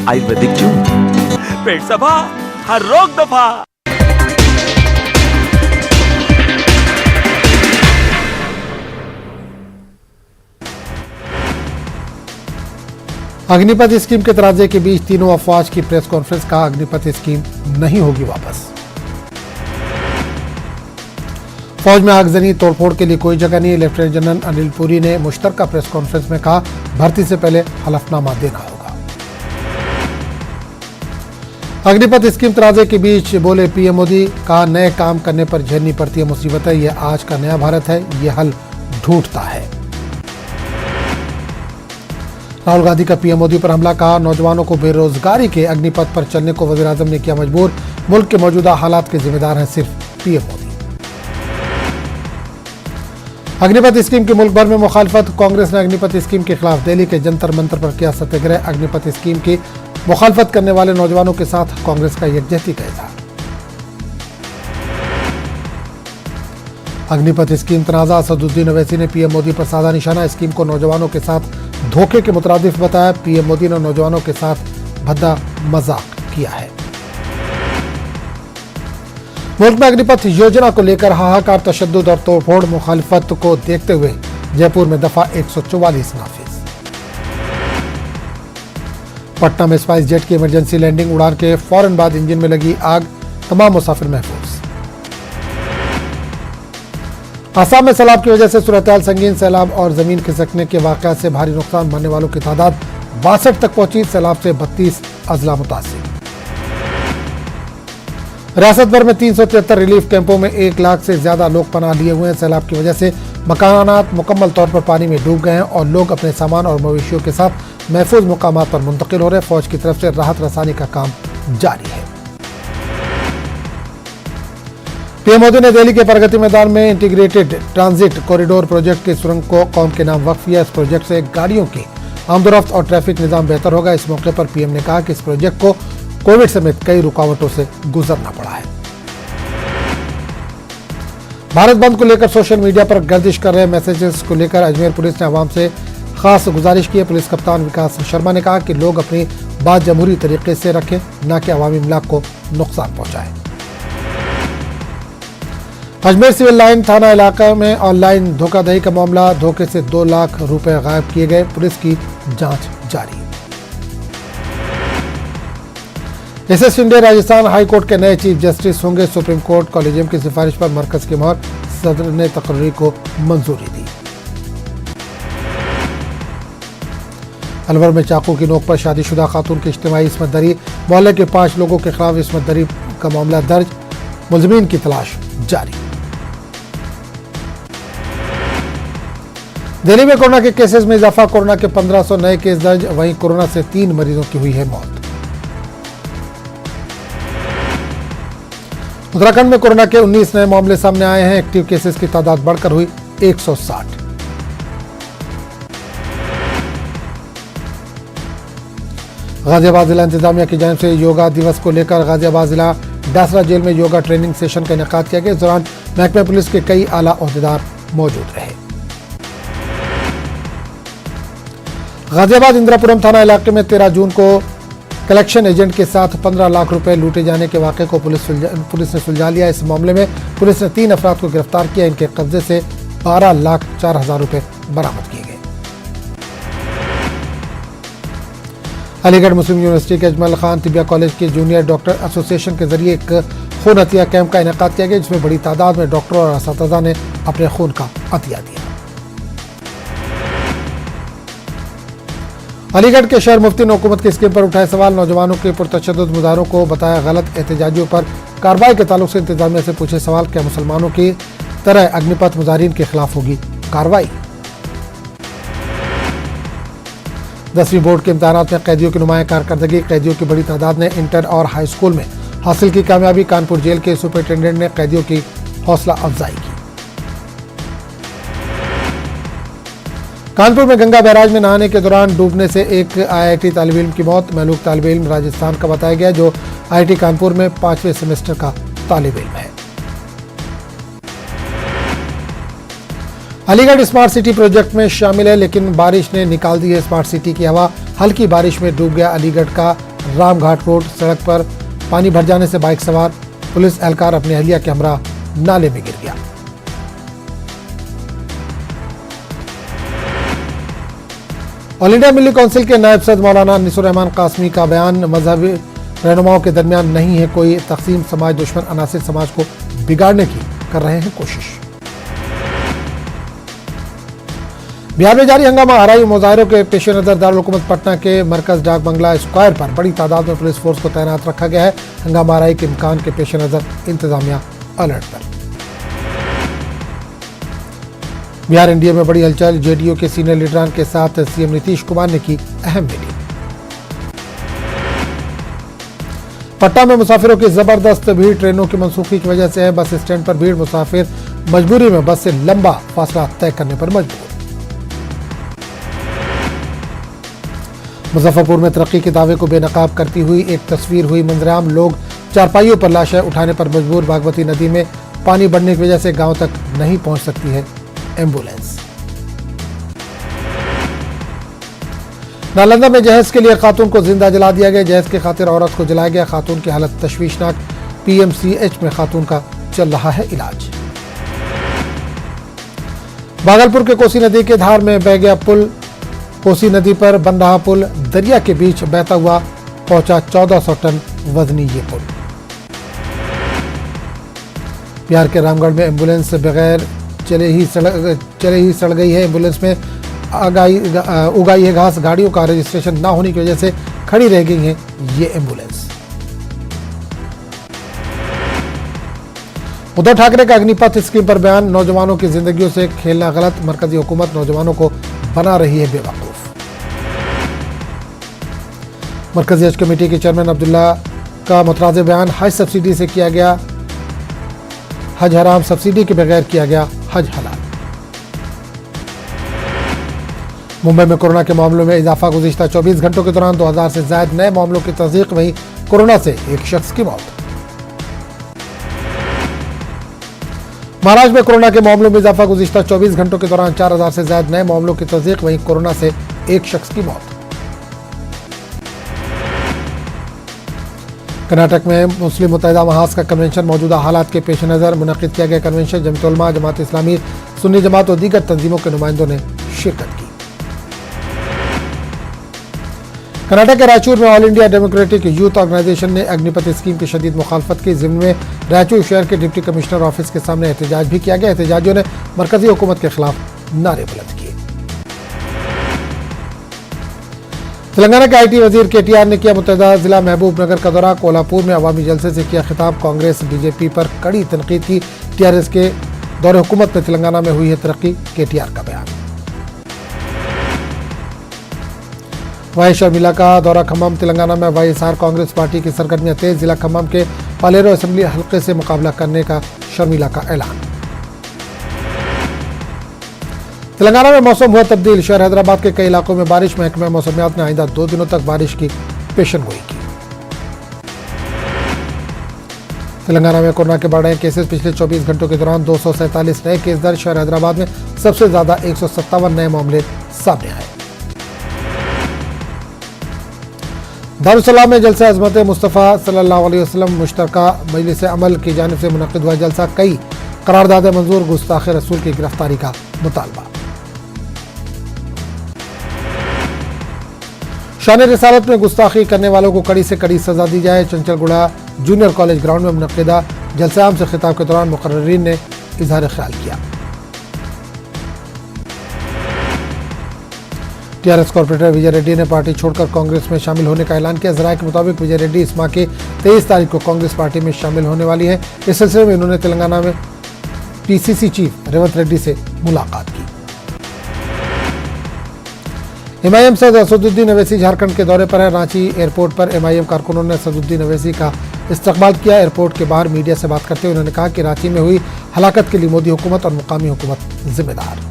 आयुर्वेदिक जून, पेट सफा, हर रोग दफा। अग्निपथ स्कीम के तराजे के बीच तीनों अफवाज की प्रेस कॉन्फ्रेंस। कहा अग्निपथ स्कीम नहीं होगी वापस। फौज में आगजनी तोड़फोड़ के लिए कोई जगह नहीं। लेफ्टिनेंट जनरल अनिल पुरी ने मुश्तरका प्रेस कॉन्फ्रेंस में कहा भर्ती से पहले हलफनामा देना होगा। अग्निपथ स्कीम तराजे के बीच बोले पीएम मोदी। कहा नए काम करने पर झेलनी पड़ती है मुसीबतें। यह आज का नया भारत है, यह हल ढूंढता है। राहुल गांधी का पीएम मोदी पर हमला। कहा नौजवानों को बेरोजगारी के अग्निपथ पर चलने को वजीर आजम ने किया मजबूर। मुल्क के मौजूदा हालात के जिम्मेदार हैं सिर्फ पीएम मोदी। अग्निपथ स्कीम की मुल्क भर में मुखालफत। कांग्रेस ने अग्निपथ स्कीम के खिलाफ दिल्ली के जंतर मंतर पर किया सत्याग्रह। अग्निपथ स्कीम की मुखालफत करने वाले नौजवानों के साथ कांग्रेस का यकजहती का इजहार। अग्निपथ स्कीम तनाजा। असदुद्दीन ओवैसी ने पीएम मोदी पर साधा निशाना। स्कीम को नौजवानों के साथ धोखे के मुतरादिफ बताया। पीएम मोदी ने नौजवानों के साथ भद्दा मजाक किया है। मुल्क में अग्निपथ योजना को लेकर हाहाकार, तशद्दुद और तोड़फोड़। मुखालिफत को देखते हुए जयपुर में दफा 144 नाफिज। पटना में स्पाइस जेट की इमरजेंसी लैंडिंग। उड़ान के फौरन बाद इंजन में लगी आग, तमाम मुसाफिर महफूज। असम में सैलाब की वजह से सूरत-ए-हाल संगीन। सैलाब और जमीन खिसकने के वाकया से भारी नुकसान। मरने वालों की तादाद 62 तक पहुंची। सैलाब से 32 अजला मुतासिर। रियासत भर में 373 रिलीफ कैंपों में 1 लाख से ज्यादा लोग पनाह लिए हुए हैं। सैलाब की वजह से मकानात मुकम्मल तौर पर पानी में डूब गए हैं और लोग अपने सामान और मवेशियों के साथ महफूज मुकामात पर मुंतकिल हो रहे हैं। फौज की तरफ से राहत रसानी का काम जारी है। पीएम मोदी ने दिल्ली के प्रगति मैदान में इंटीग्रेटेड ट्रांजिट कॉरिडोर प्रोजेक्ट की सुरंग को कौम के नाम वक्फ किया। इस प्रोजेक्ट से गाड़ियों की आमदोरफ्त और ट्रैफिक निजाम बेहतर होगा। इस मौके पर पीएम ने कहा कि इस प्रोजेक्ट को कोविड समेत कई रुकावटों से गुजरना पड़ा है। भारत बंद को लेकर सोशल मीडिया पर गर्दिश कर रहे मैसेजेस को लेकर अजमेर पुलिस ने आवाम से खास गुजारिश की है। पुलिस कप्तान विकास शर्मा ने कहा कि लोग अपनी बात जमहूरी तरीके से रखें, न कि अवामी इमलाक को नुकसान पहुंचाएं। अजमेर सिविल लाइन थाना इलाका में ऑनलाइन धोखाधड़ी का मामला। धोखे से 2 लाख रुपए गायब किए गए। पुलिस की जांच जारी। SS Shinde Rajasthan high court के नए चीफ जस्टिस होंगे। सुप्रीम कोर्ट कॉलेजियम की सिफारिश पर मरकज की मोहर। सदर ने तकर्री को मंजूरी दी। अलवर में चाकू की नोक पर शादीशुदा खातून की इज्तिमाई इस्मत दरी। मोहल्ले के 5 लोगों के खिलाफ इस्मत दरी का मामला दर्ज। मुलजिमीन की तलाश जारी। दिल्ली में कोरोना के केसेस में इजाफा। कोरोना के 1500 नए केस दर्ज। वहीं कोरोना से 3 मरीजों की हुई है मौत। उत्तराखंड में कोरोना के 19 नए मामले सामने आए हैं। एक्टिव केसेस की तादाद बढ़कर हुई 160। गाजियाबाद जिला इंतजामिया की जानिब से योगा दिवस को लेकर गाजियाबाद जिला डासरा जेल में योगा ट्रेनिंग सेशन का इनेकाद किया गया। इस दौरान महकमा पुलिस के कई आला ओहदेदार मौजूद रहे। गाजियाबाद इंदिरापुरम थाना इलाके में 13 जून को कलेक्शन एजेंट के साथ 15 लाख रुपए लूटे जाने के वाक़े को पुलिस ने सुलझा लिया। इस मामले में पुलिस ने 3 अफराद को गिरफ्तार किया। इनके कब्जे से 12,04,000 रुपए बरामद किए गए। अलीगढ़ मुस्लिम यूनिवर्सिटी के अजमल खान तिबिया कॉलेज के जूनियर डॉक्टर एसोसिएशन के जरिए एक खून अतिया कैंप का इनेकाद किया गया, जिसमें बड़ी तादाद में डॉक्टरों और असातिज़ा ने अपने खून का अतिया दिया। अलीगढ़ के शहर मुफ्ती ने हुकूमत की स्कीम पर उठाए सवाल। नौजवानों के पुरतशद्दुद मुजाहरों को बताया गलत। एहतजाजियों पर कार्रवाई के ताल्लुक से इंतजामिया से पूछे सवाल। क्या मुसलमानों की तरह अग्निपथ मुजाहिरीन के खिलाफ होगी कार्रवाई? 10वीं बोर्ड के इम्तिहानात में कैदियों की नुमाया कारकर्दगी। कैदियों की बड़ी तादाद ने इंटर और हाई स्कूल में हासिल की कामयाबी। कानपुर जेल के सुपरिटेंडेंट ने कैदियों की हौसला अफजाई की। कानपुर में गंगा बैराज में नहाने के दौरान डूबने से एक आईआईटी तालिब इल्म की मौत। महलूक तालिब इल्म राजस्थान का बताया गया, जो आईआईटी कानपुर में 5वें सेमेस्टर का तालिब इल्म है। अलीगढ़ स्मार्ट सिटी प्रोजेक्ट में शामिल है, लेकिन बारिश ने निकाल दी है स्मार्ट सिटी की हवा। हल्की बारिश में डूब गया अलीगढ़ का रामघाट रोड सड़क पर पानी भर जाने से बाइक सवार पुलिस एहलकार अपनी अहलिया के हमरा नाले में गिर गया। ऑल इंडिया मिली काउंसिल के नायब सदर मौलाना अनीसुर रहमान कासमी का बयान, मजहबी रहनुमाओं के दरमियान नहीं है कोई तकसीम, समाज दुश्मन अनासिर समाज को बिगाड़ने की कर रहे हैं कोशिश। बिहार में जारी हंगामा आरआई मुजाहरों के पेश नजर दारुल हुकूमत पटना के मरकज डाक बंगला स्क्वायर पर बड़ी तादाद में पुलिस फोर्स को तैनात रखा गया है। हंगामा आरआई के इम्कान के पेश नजर इंतजामिया अलर्ट पर। बिहार एनडीए में बड़ी हलचल, जेडीयू के सीनियर लीडरान के साथ सीएम नीतीश कुमार ने की अहम मीटिंग। पटना में मुसाफिरों की जबरदस्त भीड़, ट्रेनों की मनसूखी की वजह से है बस स्टैंड पर भीड़, मुसाफिर मजबूरी में बस से लंबा फासला तय करने पर मजबूर। मुजफ्फरपुर में तरक्की के दावे को बेनकाब करती हुई एक तस्वीर हुई मंजरेआम, लोग चारपाइयों पर लाशें उठाने पर मजबूर। बागमती नदी में पानी बढ़ने की वजह से गांव तक नहीं पहुंच सकती है एम्बुलेंस। नालंदा में जहेज के लिए खातून को जिंदा जला दिया गया, जहेज की खातिर औरत को जलाया गया, खातून की हालत तशवीशनाक, पीएमसीएच में खातून का चल रहा है इलाज। भागलपुर के कोसी नदी के धार में बह गया पुल, कोसी नदी पर बन रहा पुल, दरिया के बीच बहता हुआ पहुंचा 1400 टन वजनी ये पुल। बिहार के रामगढ़ में एम्बुलेंस बगैर चले ही सड़ गई है। एम्बुलेंस में उगाई है घास, गाड़ियों का रजिस्ट्रेशन न होने की वजह से खड़ी रह गई है ये एम्बुलेंस। उद्धव ठाकरे का अग्निपथ स्कीम पर बयान, नौजवानों की जिंदगियों से खेलना गलत, मरकजी हुकूमत नौजवानों को बना रही है बेवकूफ। मरकजी हज कमेटी के चेयरमैन अब्दुल्ला का मुतराज़े बयान, हज सब्सिडी से किया गया हज हराम, सब्सिडी के बगैर किया गया हज हलाल। मुंबई में कोरोना के मामलों में इजाफा, गुज़िश्ता 24 घंटों के दौरान 2000 से ज्यादा नए मामलों की तस्दीक, वहीं कोरोना से एक शख्स की मौत। महाराष्ट्र में कोरोना के मामलों में इजाफा, गुज़िश्ता 24 घंटों के दौरान 4000 से ज्यादा नए मामलों की तस्दीक, वहीं कोरोना से एक शख्स की मौत। कर्नाटक में मुस्लिम मुत्तहिदा महाज का कन्वेंशन, मौजूदा हालात के पेश नज़र मुनक़िद किया गया कन्वेंशन, जमीयत उलमा, जमात इस्लामी, सुन्नी जमात और दीगर तंजीमों के नुमाइंदों ने शिरकत की। कर्नाटक के रायचूर में All India Democratic Youth Organisation ने अग्निपथ स्कीम की शदीद मुखालफत की। जिम्मे में रायचूर शहर के डिप्टी कमिश्नर ऑफिस के सामने एहतजाज भी किया गया। एहतजाजियों ने मरकजी हुकूमत के खिलाफ नारे बुलंद किए। तेलंगाना के आईटी वजीर केटीआर ने किया मुत्तहिदा जिला महबूबनगर का दौरा, कोल्हापुर में अवामी जलसे से किया खिताब, कांग्रेस बीजेपी पर कड़ी तनकीद की। टीआरएस के दौरे हुकूमत में तेलंगाना में हुई है तरक्की, केटीआर का बयान। वाई शर्मिला का दौरा खम्मम, तेलंगाना में वाईएसआर कांग्रेस पार्टी की सरगर्मियां तेज, जिला खम्मम के पालेरो असेंबली हल्के से मुकाबला करने का शर्मिला का ऐलान। तेलंगाना में मौसम हुआ तब्दील, शहर हैदराबाद के कई इलाकों में बारिश, महकमा मौसमियात ने आइंदा 2 दिनों तक बारिश की पेशन गोई की। तेलंगाना में कोरोना के बढ़ रहे केसेस, पिछले 24 घंटों के दौरान 247 नए केस दर्ज, शहर हैदराबाद में सबसे ज्यादा 157 नए मामले सामने आए। दारुसलाम में जलसा अज़मत मुस्तफ़ा सल्लल्लाहु अलैहि वसल्लम मुश्तरका मजलिस अमल की जानिब से मुनक़िद हुआ जलसा, कई करारदादें मंजूर, गुस्ताख रसूल की गिरफ्तारी का मुतालबा। शान रिसालत में गुस्ताखी करने वालों को कड़ी से कड़ी सजा दी जाए, चंचलगुड़ा जूनियर कॉलेज ग्राउंड में मुनक़िदा जलसा आम से खिताब के दौरान मुक़र्रिरीन ने इजहार ख्याल किया। टीआरएस कॉर्पोरेटर विजय रेड्डी ने पार्टी छोड़कर कांग्रेस में शामिल होने का ऐलान किया। जराये के मुताबिक विजय रेड्डी इस माह के 23 तारीख को कांग्रेस पार्टी में शामिल होने वाली है। इस सिलसिले में उन्होंने तेलंगाना में पीसीसी चीफ रेवंत रेड्डी से मुलाकात की। एमआईएम सदर असदुद्दीन अवैसी झारखंड के दौरे पर है। रांची एयरपोर्ट पर एमआईएम कारकुनों ने असदुद्दीन अवैसी का इस्तकबाल किया। एयरपोर्ट के बाहर मीडिया से बात करते हुए उन्होंने कहा कि रांची में हुई हलाकत के लिए मोदी हुकूमत और मुकामी हुकूमत जिम्मेदार।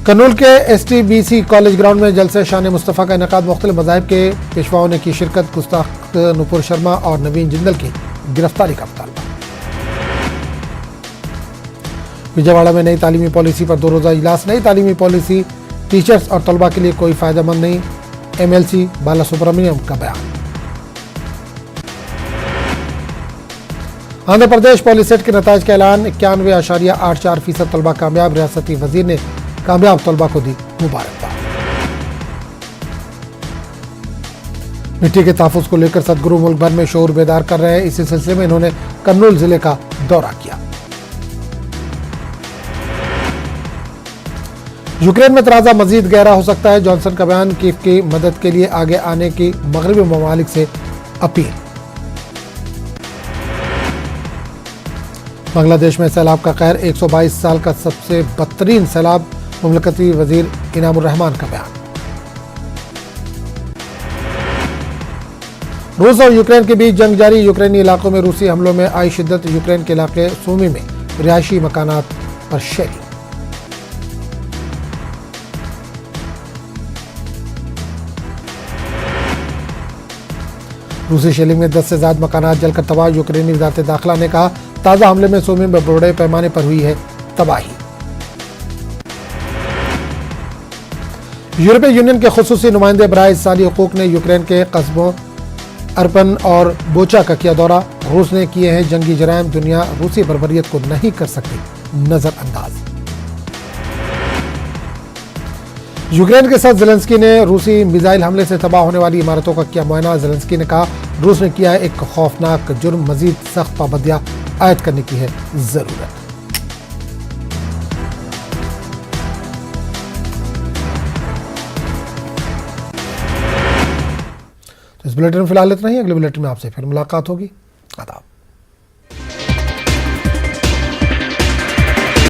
कन्नूल के एसटीबीसी कॉलेज ग्राउंड में जलसे शान मुस्तफ़ा का इनेकाद, मुख्तलिफ मज़ाहिब के पेशवाओं ने की शिरकत, गुस्ताख नुपुर शर्मा और नवीन जिंदल की गिरफ्तारी का मुतालबा। विजयवाड़ा में नई तालीमी पॉलिसी पर 2 रोज़ा इजलास, नई तालीमी पॉलिसी टीचर्स और तलबा के लिए कोई फायदेमंद नहीं, MLC बाला सुब्रमण्यम का बयान। आंध्र प्रदेश पॉलिसेट के नताज का ऐलान, 91.84% तलबा कामयाब, रियासती वजीर ने कामयाब तलबा को दी मुबारकबाद। मिट्टी के तहफ्फुज को लेकर सदगुरु मुल्क भर में शोर बेदार कर रहे हैं। इसी सिलसिले में इन्होंने कर्नूल जिले का दौरा किया। यूक्रेन में तनाज़ा मजीद गहरा हो सकता है, जॉनसन का बयान, कीव की मदद के लिए आगे आने की मगरबी ममालिक से अपील। बांग्लादेश में सैलाब का कहर, 122 साल का सबसे बदतरीन सैलाब, मुमलकती वजीर इनामुर रहमान का बयान। रूस और यूक्रेन के बीच जंग जारी, यूक्रेनी इलाकों में रूसी हमलों में आई शिद्दत, यूक्रेन के इलाके सूमी में रिहायशी मकानात पर शेलिंग। रूसी शेलिंग में 10 से ज्यादा मकानात जलकर तबाह, यूक्रेनी वज़ारत दाखिला ने कहा ताज़ा हमले में सूमी में बड़े पैमाने पर हुई है तबाही। यूरोपीय यूनियन के खुसूसी नुमाइंदे बराए इंसानी हुकूक ने यूक्रेन के कस्बों अर्पन और बोचा का किया दौरा, रूस ने किए हैं जंगी जराइम, दुनिया रूसी बर्बरियत को नहीं कर सकती नजरअंदाज। यूक्रेन के साथ जेलेंस्की ने रूसी मिसाइल हमले से तबाह होने वाली इमारतों का किया मुआयना, जेलेंस्की ने कहा रूस ने किया है एक खौफनाक जुर्म, मजीद सख्त पाबंदियां आयद करने की है जरूरत। तो इस बुलेटिन में फिलहाल इतना ही, अगले बुलेटिन में आपसे फिर मुलाकात होगी। आदाब।